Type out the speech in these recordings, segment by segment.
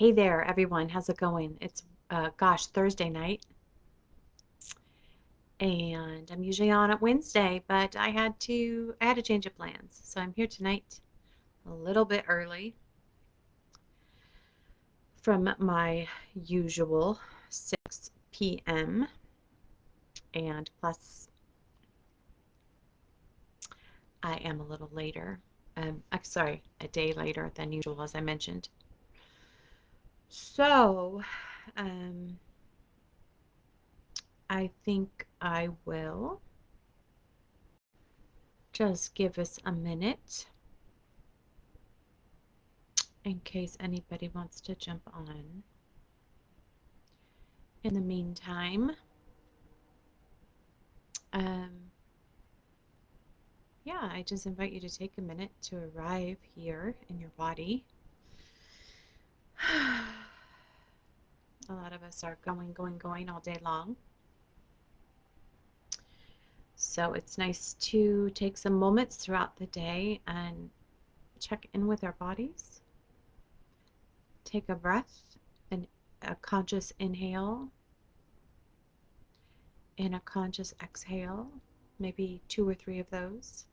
Hey there, everyone. How's it going? It's, Thursday night, and I'm usually on at Wednesday, but I had to change of plans. So I'm here tonight a little bit early from my usual 6 p.m. and plus I am a little later. Sorry, a day later than usual, as I mentioned. So, um, I think I will just give us a minute in case anybody wants to jump on. In the meantime, um, yeah, I just invite you to take a minute to arrive here in your body. A lot of us are going, going, going all day long. So it's nice to take some moments throughout the day and check in with our bodies. Take a breath, and a conscious inhale and a conscious exhale, maybe 2 or 3 of those.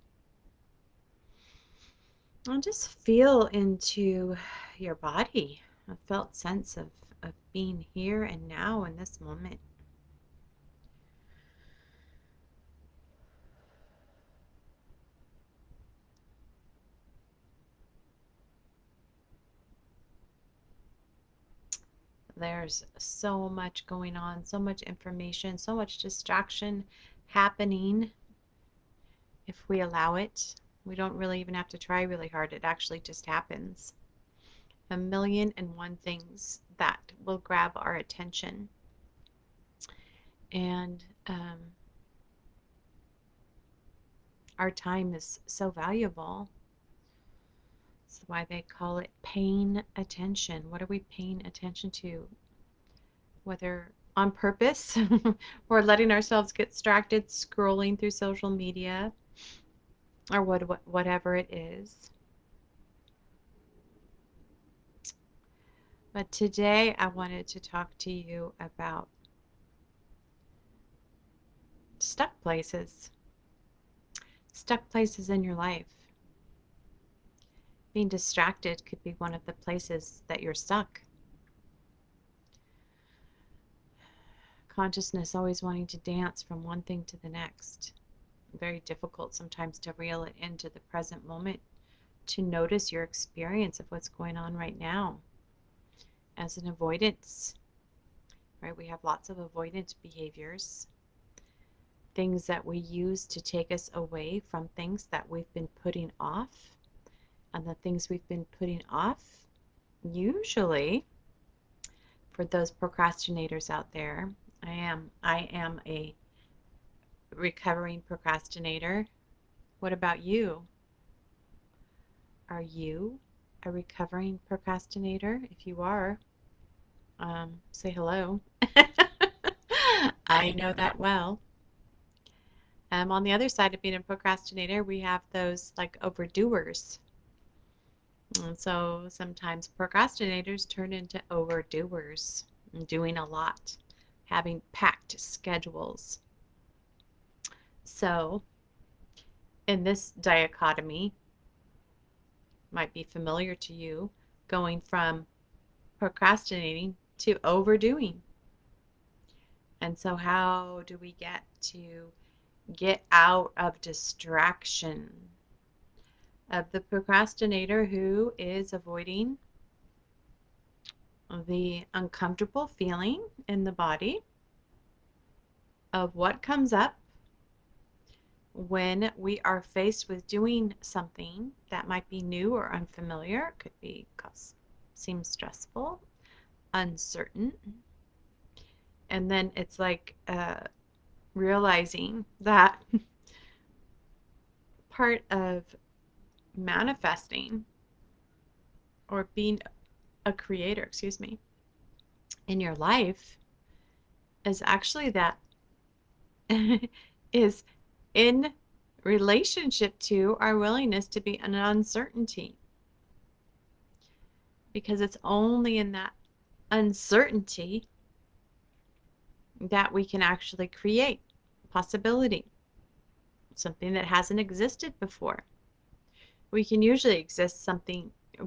And just feel into your body, a felt sense of being here and now in this moment. There's so much going on, so much information, so much distraction happening if we allow it. We don't really even have to try really hard. It actually just happens. A million and one things that will grab our attention. And our time is so valuable. That's why they call it paying attention. What are we paying attention to? Whether on purpose or letting ourselves get distracted scrolling through social media or whatever it is. But today I wanted to talk to you about stuck places. Stuck places in your life. Being distracted could be one of the places that you're stuck. Consciousness always wanting to dance from one thing to the next. Very difficult sometimes to reel it into the present moment, to notice your experience of what's going on right now. As an avoidance, right? We have lots of avoidant behaviors, things that we use to take us away from things that we've been putting off. And the things we've been putting off, usually, for those procrastinators out there, I am a recovering procrastinator. What about you? Are you a recovering procrastinator? If you are, say hello. I know that well. On the other side of being a procrastinator, we have those like overdoers. And so sometimes procrastinators turn into overdoers, doing a lot, having packed schedules. So in this dichotomy, might be familiar to you, going from procrastinating to overdoing. And so how do we get out of distraction of the procrastinator who is avoiding the uncomfortable feeling in the body of what comes up when we are faced with doing something that might be new or unfamiliar? It could be seem stressful, uncertain. And then it's like realizing that part of manifesting or being a creator, excuse me, in your life is actually that is in relationship to our willingness to be an uncertainty. Because it's only in that uncertainty that we can actually create possibility, something that hasn't existed before. We can usually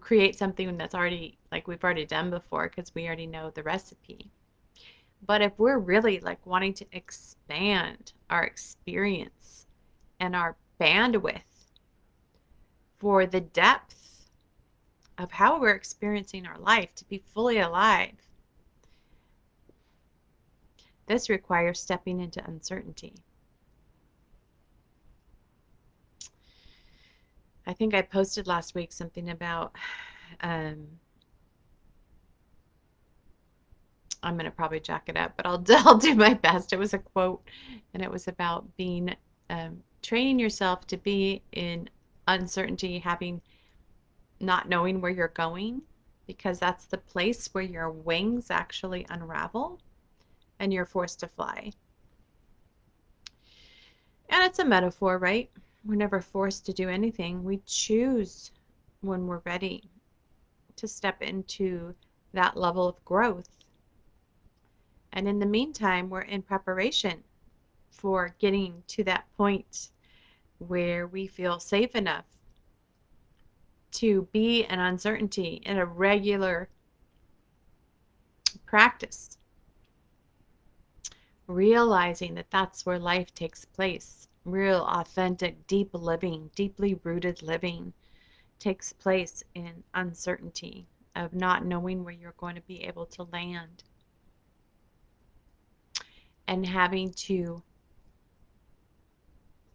create something that's already like we've already done before because we already know the recipe. But if we're really like wanting to expand our experience and our bandwidth for the depth of how we're experiencing our life to be fully alive, this requires stepping into uncertainty. I think I posted last week something about, um, I'm going to probably jack it up, but I'll do my best. It was a quote, and it was about training yourself to be in uncertainty, not knowing where you're going, because that's the place where your wings actually unravel and you're forced to fly. And it's a metaphor, right? We're never forced to do anything. We choose when we're ready to step into that level of growth. And in the meantime, we're in preparation for getting to that point where we feel safe enough to be in uncertainty in a regular practice, realizing that that's where life takes place. Real, authentic, deep living, deeply rooted living takes place in uncertainty of not knowing where you're going to be able to land and having to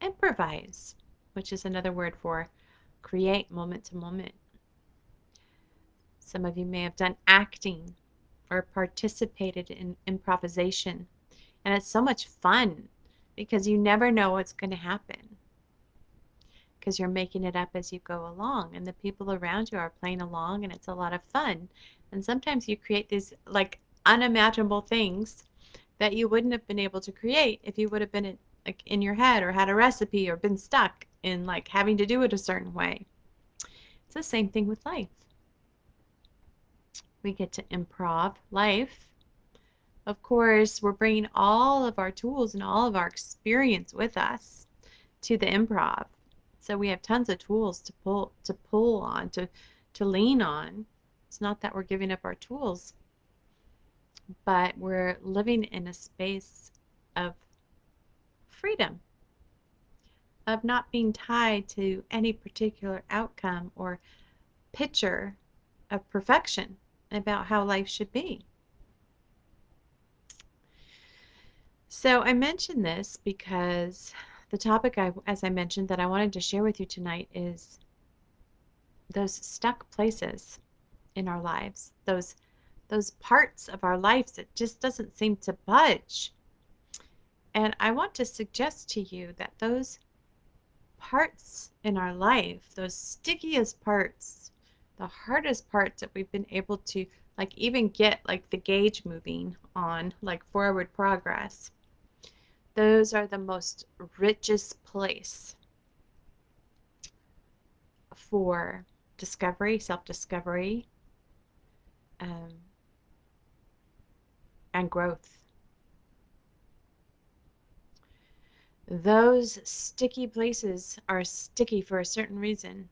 improvise, which is another word for create moment to moment. Some of you may have done acting or participated in improvisation, and it's so much fun because you never know what's going to happen because you're making it up as you go along, and the people around you are playing along, and it's a lot of fun. And sometimes you create these like unimaginable things that you wouldn't have been able to create if you would have been like in your head or had a recipe or been stuck in like having to do it a certain way. It's the same thing with life. We get to improv life. Of course, we're bringing all of our tools and all of our experience with us to the improv. So we have tons of tools to pull on, to lean on. It's not that we're giving up our tools, but we're living in a space of freedom, of not being tied to any particular outcome or picture of perfection about how life should be. So I mention this because the topic, as I mentioned, that I wanted to share with you tonight is those stuck places in our lives, those parts of our lives that just doesn't seem to budge. And I want to suggest to you that those parts in our life, those stickiest parts, the hardest parts that we've been able to like even get like the gauge moving on, like forward progress, those are the most richest place for discovery, self-discovery, um, and growth. Those sticky places are sticky for a certain reason.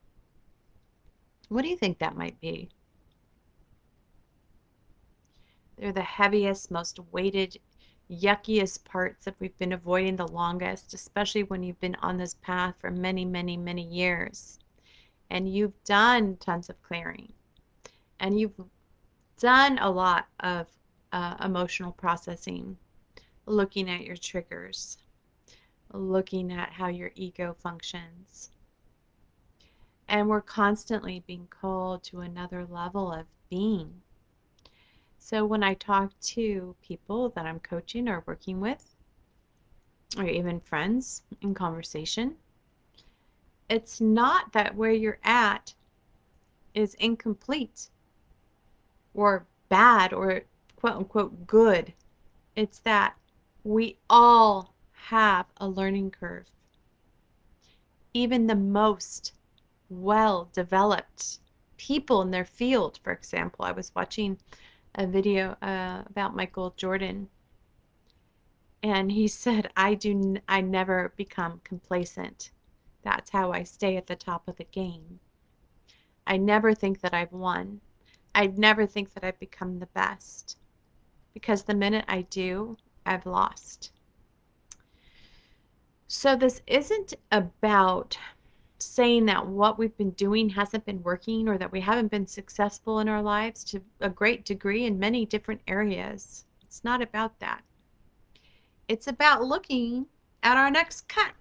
What do you think that might be? They're the heaviest, most weighted, yuckiest parts that we've been avoiding the longest, especially when you've been on this path for many, many, many years. And you've done tons of clearing. And you've done a lot of emotional processing, looking at your triggers, looking at how your ego functions. And we're constantly being called to another level of being. So when I talk to people that I'm coaching or working with, or even friends in conversation, it's not that where you're at is incomplete or bad or quote unquote good. It's that we all have a learning curve. Even the most well developed people in their field, for example, I was watching a video about Michael Jordan, and he said, I never become complacent. That's how I stay at the top of the game. I never think that I've won. I never think that I've become the best, because the minute I do, I've lost. So this isn't about saying that what we've been doing hasn't been working or that we haven't been successful in our lives to a great degree in many different areas. It's not about that. It's about looking at our next cut,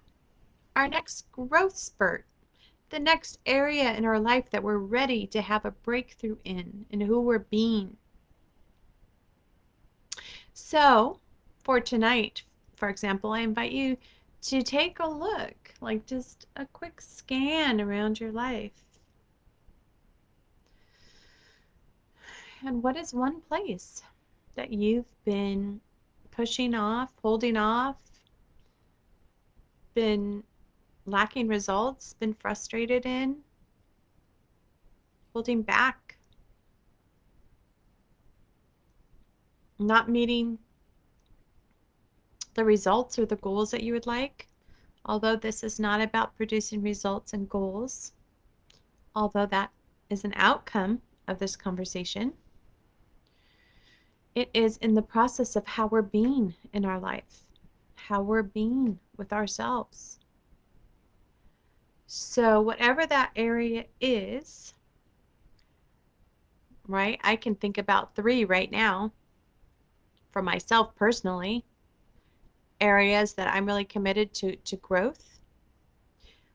our next growth spurt, the next area in our life that we're ready to have a breakthrough in who we're being. So, for tonight, for example, I invite you to take a look, like just a quick scan around your life. And what is one place that you've been pushing off, holding off, been lacking results, been frustrated in, holding back, not meeting the results or the goals that you would like? Although this is not about producing results and goals, although that is an outcome of this conversation, it is in the process of how we're being in our life, how we're being with ourselves. So, whatever that area is, right? I can think about 3 right now for myself personally, areas that I'm really committed to growth.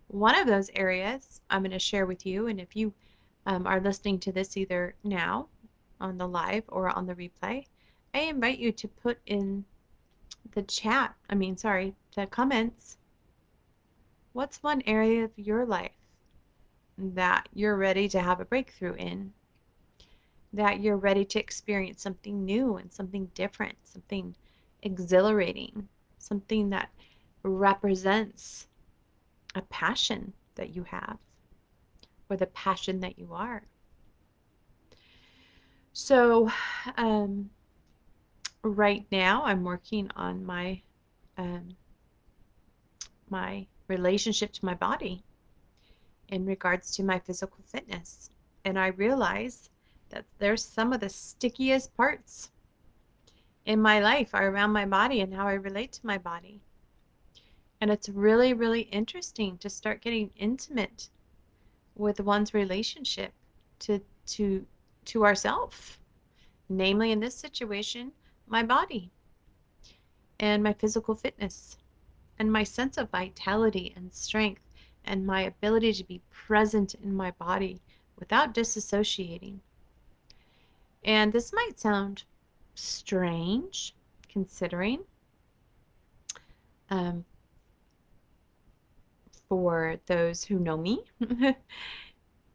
One of those areas I'm going to share with you, and if you are listening to this either now on the live or on the replay, I invite you to put in the chat, the comments, what's one area of your life that you're ready to have a breakthrough in, that you're ready to experience something new and something different, something exhilarating, something that represents a passion that you have or the passion that you are. So, right now I'm working on um, my relationship to my body in regards to my physical fitness. And I realize that there's some of the stickiest parts in my life are around my body and how I relate to my body. And it's really, really interesting to start getting intimate with one's relationship to to to ourself, namely in this situation, my body and my physical fitness and my sense of vitality and strength and my ability to be present in my body without disassociating. And this might sound strange considering um, for those who know me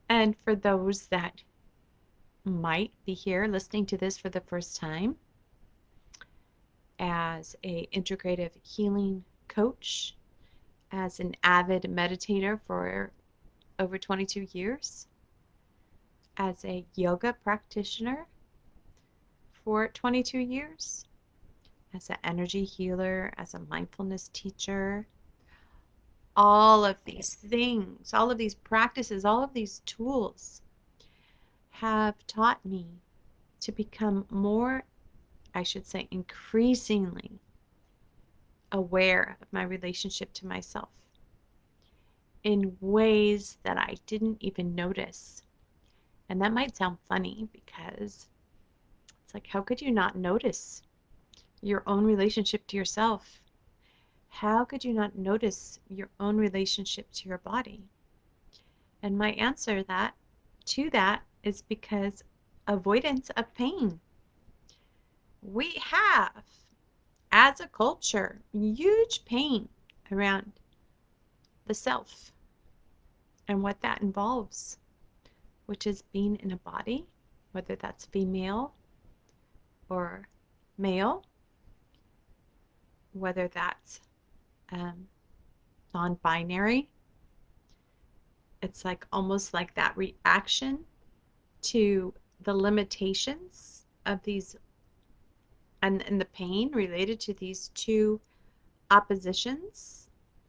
and for those that might be here listening to this for the first time as a integrative healing coach, as an avid meditator for over 22 years, as a yoga practitioner for 22 years, as an energy healer, as a mindfulness teacher. All of these things, all of these practices, all of these tools have taught me to become more, I should say, increasingly aware of my relationship to myself in ways that I didn't even notice. And that might sound funny because it's like, how could you not notice your own relationship to yourself? How could you not notice your own relationship to your body? And my answer to that is because avoidance of pain. We have, as a culture, huge pain around the self and what that involves, which is being in a body, whether that's female or male, whether that's non-binary. It's like almost like that reaction to the limitations of these and the pain related to these two oppositions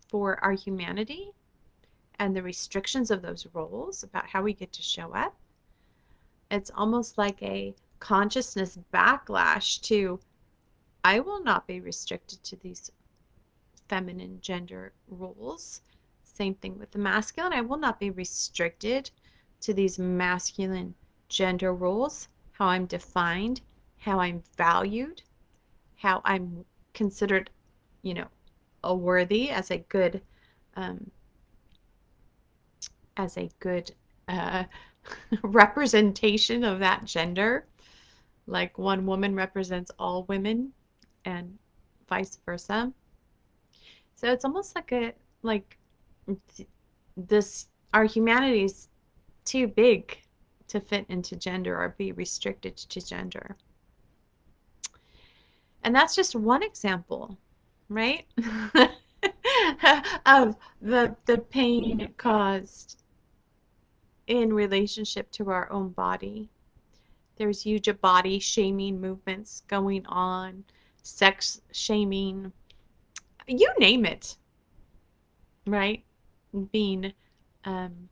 for our humanity and the restrictions of those roles about how we get to show up. It's almost like a consciousness backlash to, I will not be restricted to these feminine gender roles. Same thing with the masculine. I will not be restricted to these masculine gender roles, how I'm defined, how I'm valued, how I'm considered, you know, a worthy um, as a good uh, representation of that gender. Like one woman represents all women and vice versa. So it's almost like like this, our humanity's too big to fit into gender or be restricted to gender. And that's just one example, right? Of the pain caused in relationship to our own body. There's huge body shaming movements going on, sex shaming, you name it, right? Being um,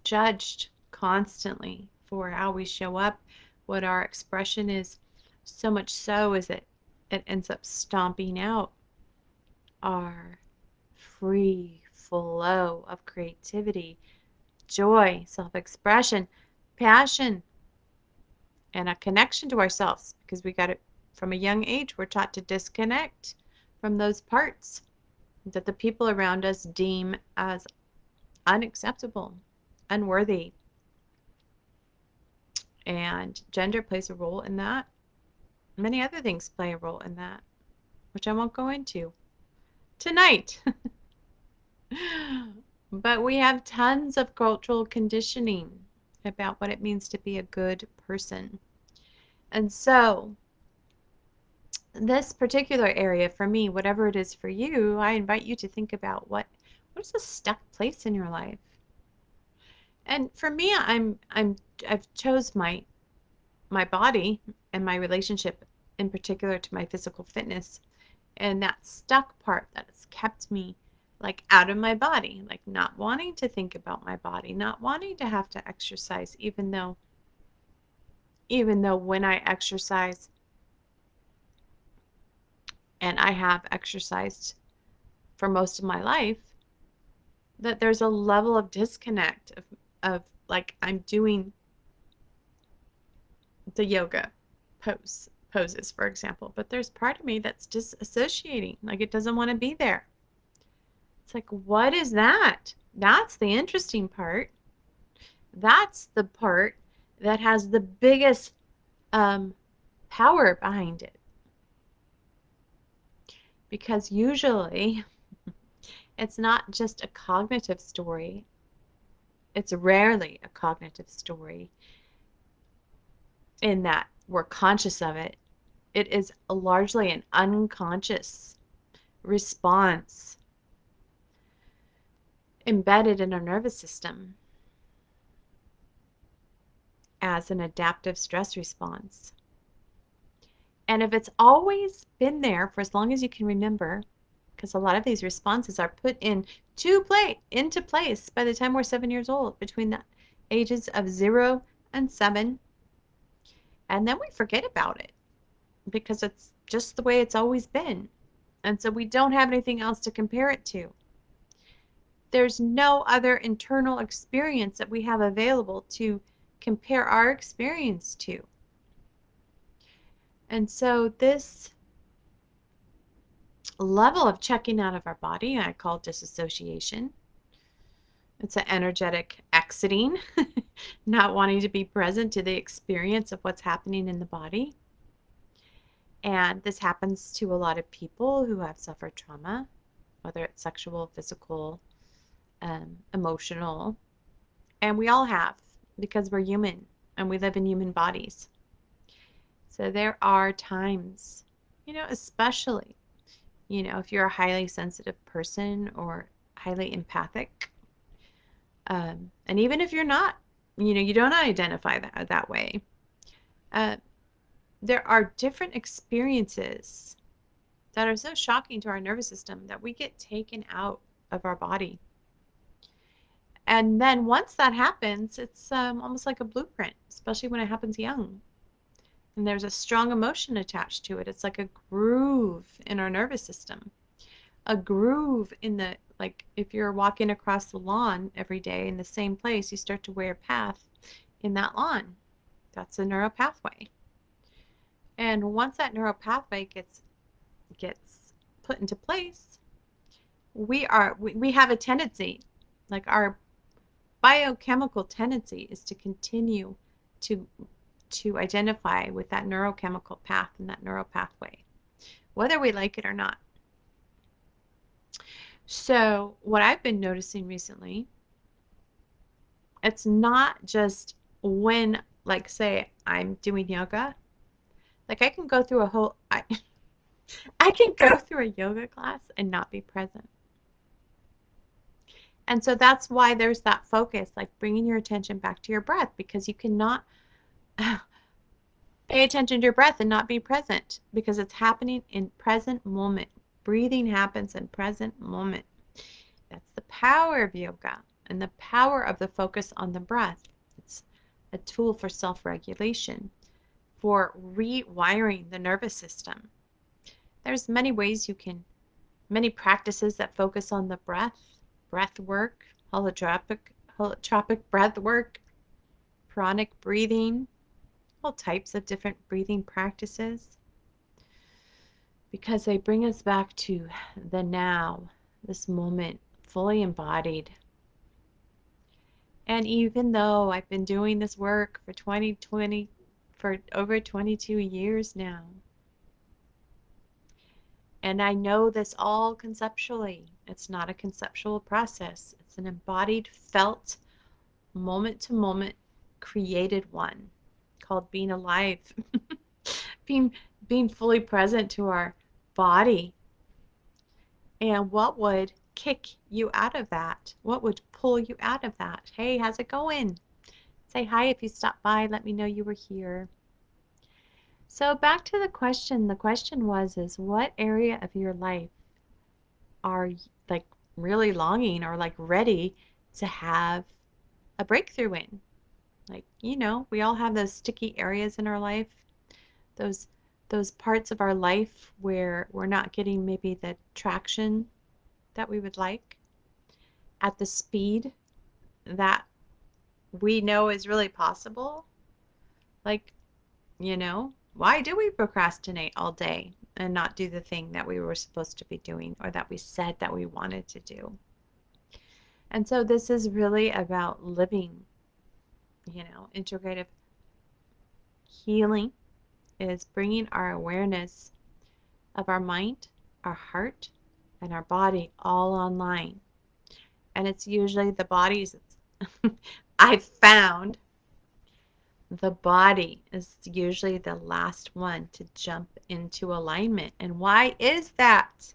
judged constantly for how we show up, what our expression is, so much so is it ends up stomping out our free flow of creativity, joy, self-expression, passion, and a connection to ourselves because we got it from a young age. We're taught to disconnect from those parts that the people around us deem as unacceptable, unworthy. And gender plays a role in that. Many other things play a role in that, which I won't go into tonight. But we have tons of cultural conditioning about what it means to be a good person. And so, this particular area for me, whatever it is for you, I invite you to think about what is a stuck place in your life. And for me, I've chose my body and my relationship in particular to my physical fitness, and that stuck part that has kept me like out of my body, like not wanting to think about my body, not wanting to have to exercise, even though when I exercise, and I have exercised for most of my life, that there's a level of disconnect of like I'm doing the yoga poses, for example, but there's part of me that's disassociating, like it doesn't want to be there. It's like, what is that? That's the interesting part. That's the part that has the biggest um, power behind it. Because usually it's not just a cognitive story, it's rarely a cognitive story in that we're conscious of it. It is largely an unconscious response embedded in our nervous system as an adaptive stress response. And if it's always been there for as long as you can remember, because a lot of these responses are put into place by the time we're 7 years old, between the ages of 0 and 7, and then we forget about it because it's just the way it's always been. And so we don't have anything else to compare it to. There's no other internal experience that we have available to compare our experience to. And so this level of checking out of our body, I call disassociation. It's an energetic exiting, not wanting to be present to the experience of what's happening in the body. And this happens to a lot of people who have suffered trauma, whether it's sexual, physical, emotional. And we all have, because we're human and we live in human bodies. So there are times, especially, if you're a highly sensitive person or highly empathic, and even if you're not, you don't identify that way, Uh, there are different experiences that are so shocking to our nervous system that we get taken out of our body. And then once that happens, it's almost like a blueprint, especially when it happens young. And there's a strong emotion attached to it. It's like a groove in our nervous system, a groove in the, like if you're walking across the lawn every day in the same place, you start to wear a path in that lawn. That's a neural pathway. And once that neural pathway gets put into place, we have a tendency, like our biochemical tendency is to continue to identify with that neurochemical path and that neural pathway, whether we like it or not. So what I've been noticing recently, it's not just when, like, say I'm doing yoga, like I can go through a whole I can go through a yoga class and not be present. And so that's why there's that focus, like bringing your attention back to your breath, because you cannot pay attention to your breath and not be present because it's happening in present moment. Breathing happens in present moment. That's the power of yoga and the power of the focus on the breath. It's a tool for self-regulation, for rewiring the nervous system. There's many ways you can, many practices that focus on the breath work, holotropic breath work, pranic breathing, all types of different breathing practices, because they bring us back to the now, this moment, fully embodied. And even though I've been doing this work for for over 22 years now, and I know this all conceptually, it's not a conceptual process, it's an embodied, felt, moment to moment, created one called being alive, being being fully present to our body. And what would kick you out of that? What would pull you out of that? Hey, how's it going? Say hi if you stopped by. Let me know you were here. So back to the question. The question was, is what area of your life are you, like, really longing or like ready to have a breakthrough in? Like, we all have those sticky areas in our life, those those parts of our life where we're not getting maybe the traction that we would like at the speed that we know is really possible. Like, why do we procrastinate all day and not do the thing that we were supposed to be doing or that we said that we wanted to do? And so this is really about living, integrative healing is bringing our awareness of our mind, our heart, and our body all online. And it's usually the bodies. I've found the body is usually the last one to jump into alignment. And why is that?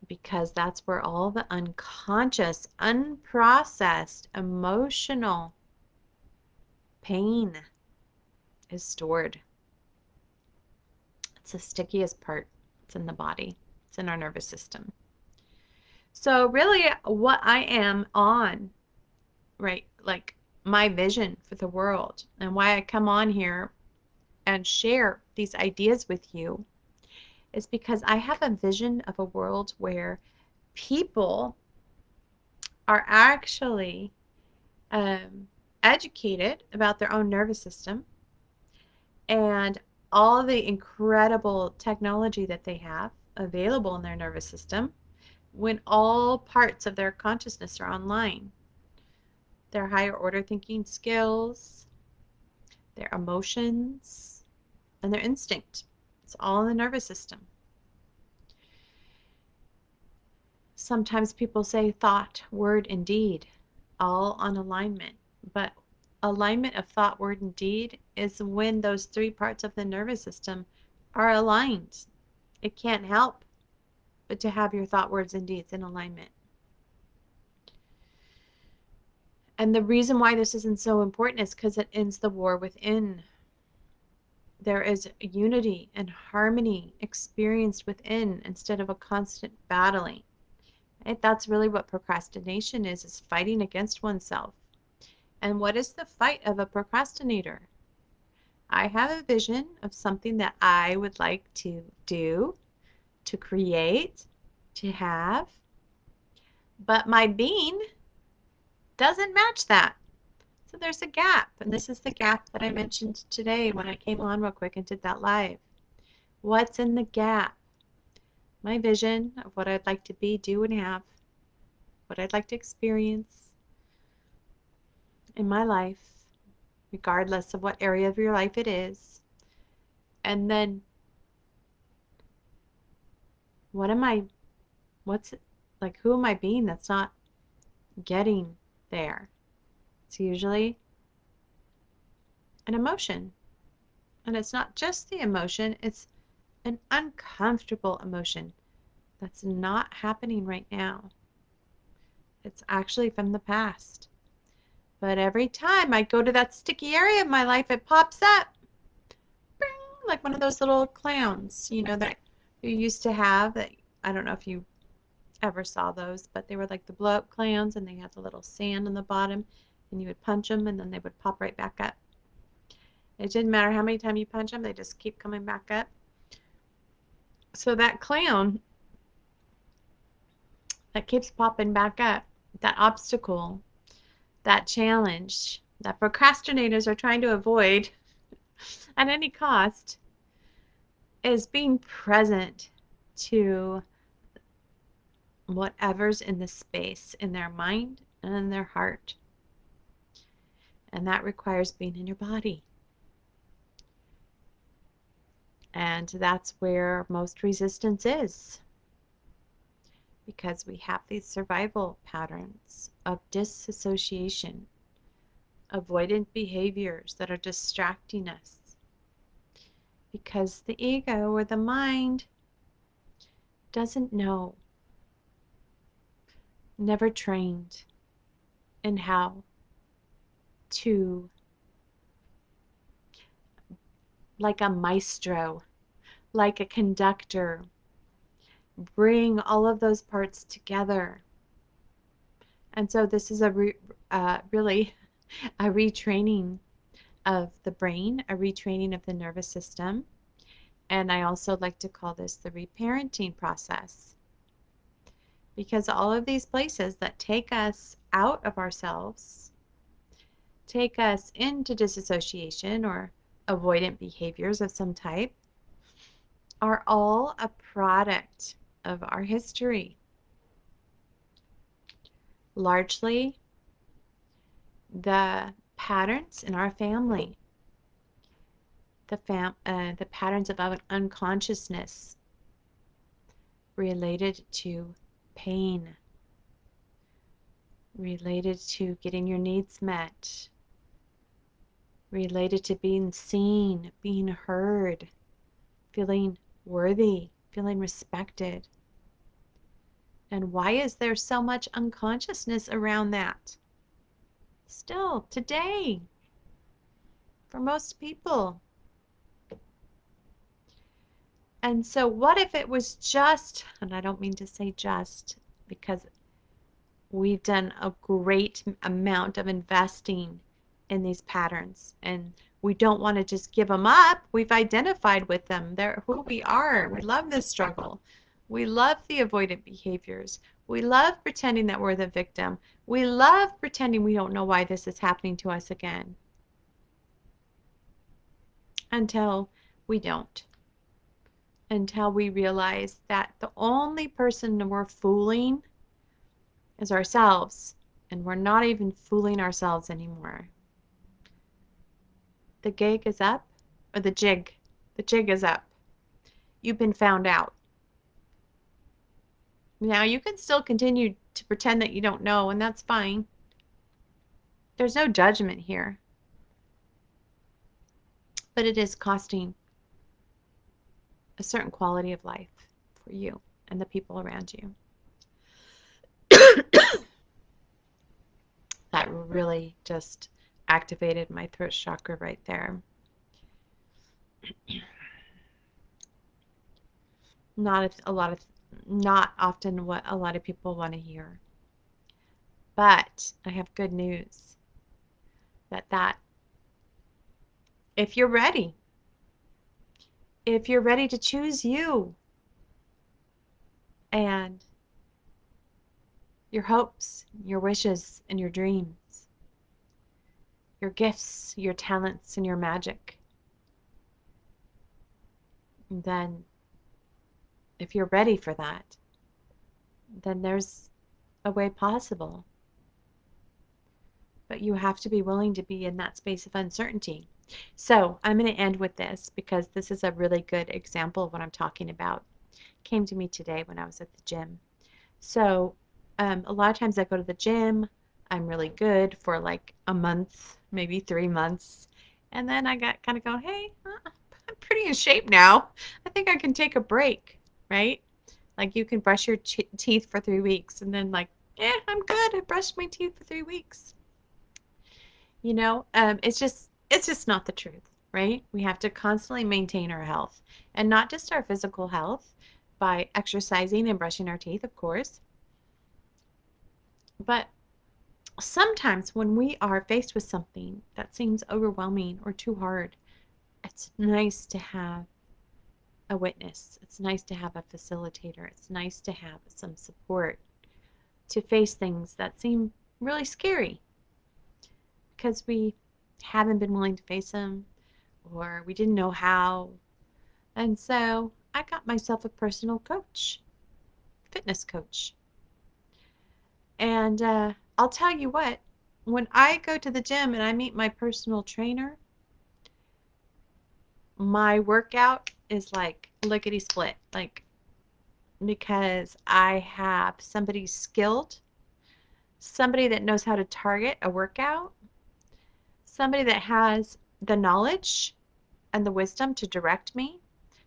Because that's where all the unconscious, unprocessed, emotional pain is stored. It's the stickiest part. It's in the body. It's in our nervous system. So really what I am on, right, like my vision for the world and why I come on here and share these ideas with you is because I have a vision of a world where people are actually um, educated about their own nervous system and all the incredible technology that they have available in their nervous system when all parts of their consciousness are online. Their higher order thinking skills, their emotions, and their instinct. It's all in the nervous system. Sometimes people say thought, word, and deed, all on alignment. But alignment of thought, word, and deed is when those three parts of the nervous system are aligned. It can't help but to have your thought, words, and deeds in alignment. And the reason why this isn't so important is because it ends the war within. There is unity and harmony experienced within instead of a constant battling. Right? That's really what procrastination is fighting against oneself. And what is the fight of a procrastinator? I have a vision of something that I would like to do, to create, to have, but my being doesn't match that. So there's a gap, and this is the gap that I mentioned today when I came on real quick and did that live. What's in the gap? My vision of what I'd like to be, do, and have, what I'd like to experience in my life, regardless of what area of your life it is. And then what's like, who am I being that's not getting there? It's usually an emotion. And it's not just the emotion, it's an uncomfortable emotion that's not happening right now. It's actually from the past. But every time I go to that sticky area of my life, it pops up. Bing, like one of those little clowns, that you used to have. That I don't know if you ever saw those, but they were like the blow up clowns, and they had the little sand on the bottom, and you would punch them and then they would pop right back up. It didn't matter how many times you punch them, they just keep coming back up. So that clown that keeps popping back up, that obstacle, that challenge that procrastinators are trying to avoid at any cost, is being present to whatever's in the space in their mind and in their heart. And that requires being in your body. And that's where most resistance is, because we have these survival patterns of disassociation, avoidant behaviors that are distracting us, because the ego or the mind doesn't know, never trained in how to, like a maestro, like a conductor, bring all of those parts together. And so this is really a retraining of the brain, a retraining of the nervous system. And I also like to call this the reparenting process, because all of these places that take us out of ourselves, take us into disassociation or avoidant behaviors of some type, are all a product of our history. Largely the patterns in our family, the patterns of unconsciousness related to pain, related to getting your needs met, related to being seen, being heard, feeling worthy, feeling respected. And why is there so much unconsciousness around that? Still, today, for most people. And so what if it was just, and I don't mean to say just, because we've done a great amount of investing in these patterns, and we don't want to just give them up. We've identified with them. They're who we are. We love this struggle. We love the avoidant behaviors. We love pretending that we're the victim. We love pretending we don't know why this is happening to us again, until we don't. Until we realize that the only person we're fooling is ourselves, and we're not even fooling ourselves anymore. The gig is up, or the jig. The jig is up. You've been found out. Now you can still continue to pretend that you don't know, and that's fine. There's no judgment here. But it is costing a certain quality of life for you and the people around you. That really just activated my throat chakra right there. Not a lot of, not often what a lot of people want to hear. But I have good news that if you're ready, if you're ready to choose you and your hopes, your wishes, and your dreams, your gifts, your talents, and your magic, then if you're ready for that, then there's a way possible. But you have to be willing to be in that space of uncertainty. So I'm going to end with this because this is a really good example of what I'm talking about. It came to me today when I was at the gym. So a lot of times I go to the gym. I'm really good for like a month, maybe 3 months. And then I got kind of going, hey, I'm pretty in shape now. I think I can take a break, right? Like you can brush your teeth for 3 weeks and then like, I'm good. I brushed my teeth for 3 weeks. It's just not the truth, right? We have to constantly maintain our health and not just our physical health by exercising and brushing our teeth, of course, but sometimes when we are faced with something that seems overwhelming or too hard, it's nice to have a witness. It's nice to have a facilitator. It's nice to have some support to face things that seem really scary because we haven't been willing to face them or we didn't know how. And so I got myself a personal coach, fitness coach. And I'll tell you what, when I go to the gym and I meet my personal trainer, my workout is like lickety split, like because I have somebody skilled, somebody that knows how to target a workout, somebody that has the knowledge and the wisdom to direct me.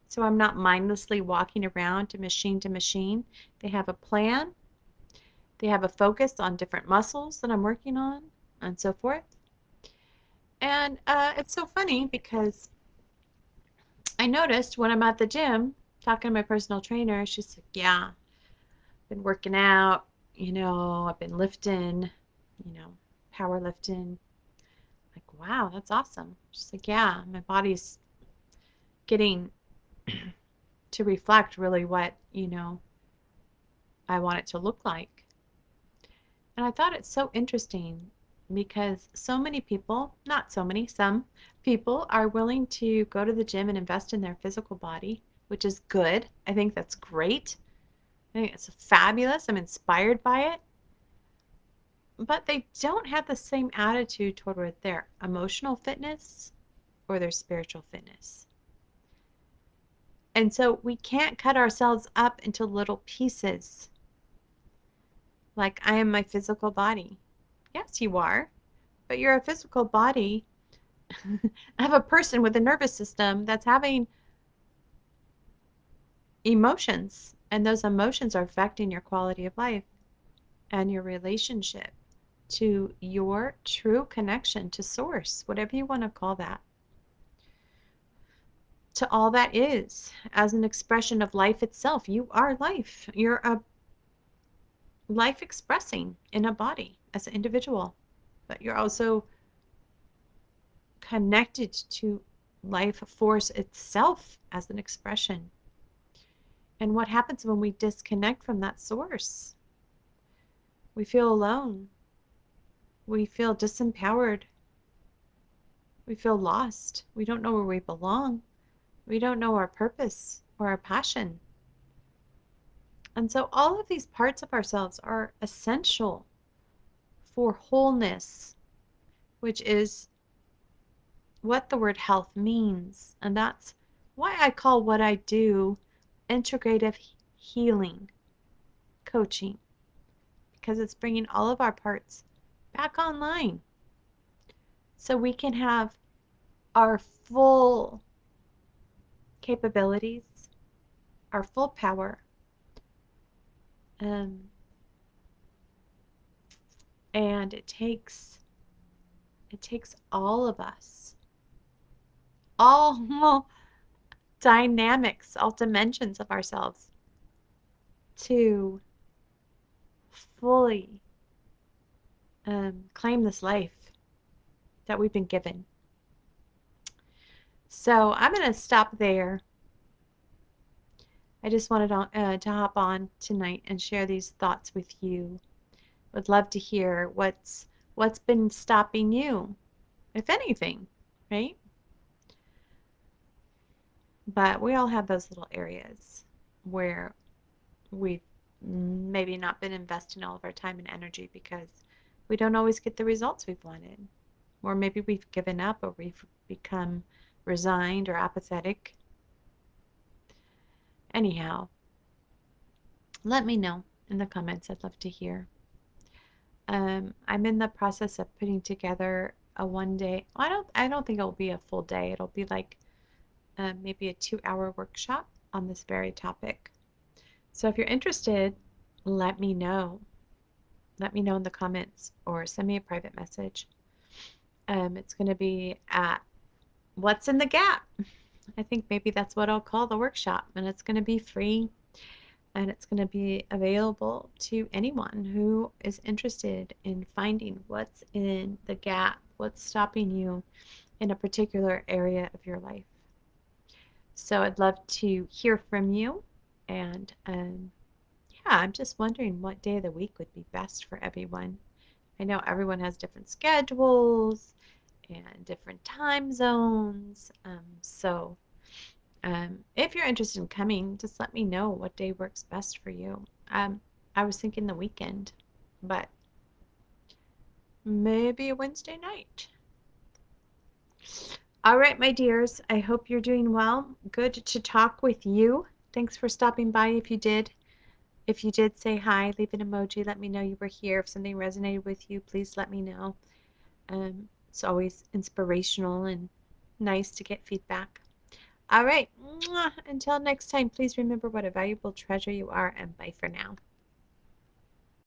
So I'm not mindlessly walking around to machine. They have a plan, they have a focus on different muscles that I'm working on, and so forth. And it's so funny because I noticed when I'm at the gym talking to my personal trainer, she's like, yeah, been working out, I've been lifting, you know, power lifting. Like, wow, that's awesome. She's like, yeah, my body's getting to reflect really what, I want it to look like. And I thought it's so interesting because so many people, not so many, some people are willing to go to the gym and invest in their physical body, which is good. I think that's great. I think it's fabulous. I'm inspired by it. But they don't have the same attitude toward their emotional fitness or their spiritual fitness. And so we can't cut ourselves up into little pieces. Like, I am my physical body. Yes, you are, but you're a physical body. I have a person with a nervous system that's having emotions, and those emotions are affecting your quality of life and your relationship to your true connection to source, whatever you want to call that, to all that is as an expression of life itself. You are life. You're a life expressing in a body as an individual, but you're also connected to life force itself as an expression. And what happens when we disconnect from that source? We feel alone. We feel disempowered. We feel lost. We don't know where we belong. We don't know our purpose or our passion. And so all of these parts of ourselves are essential for wholeness, which is what the word health means. And that's why I call what I do integrative healing coaching, because it's bringing all of our parts back online so we can have our full capabilities, our full power, um, And it takes all of us, all dynamics, all dimensions of ourselves to fully claim this life that we've been given. So I'm going to stop there. I just wanted to hop on tonight and share these thoughts with you. Would love to hear what's been stopping you, if anything, right? But we all have those little areas where we've maybe not been investing all of our time and energy because we don't always get the results we've wanted. Or maybe we've given up or we've become resigned or apathetic. Anyhow, let me know in the comments. I'd love to hear. I'm in the process of putting together a 1 day. I don't think it'll be a full day. It'll be like maybe a 2-hour workshop on this very topic. So if you're interested, let me know. Let me know in the comments or send me a private message. It's going to be at What's in the Gap. I think maybe that's what I'll call the workshop, and it's going to be free and it's going to be available to anyone who is interested in finding what's in the gap, what's stopping you in a particular area of your life. So I'd love to hear from you. And yeah, I'm just wondering what day of the week would be best for everyone. I know everyone has different schedules and different time zones. If you're interested in coming, just let me know what day works best for you. Um, I was thinking the weekend, but maybe a Wednesday night. All right, my dears, I hope you're doing well. Good to talk with you. Thanks for stopping by if you did. If you did, say hi, leave an emoji, let me know you were here. If something resonated with you, please let me know. It's always inspirational and nice to get feedback. All right, until next time, please remember what a valuable treasure you are, and bye for now.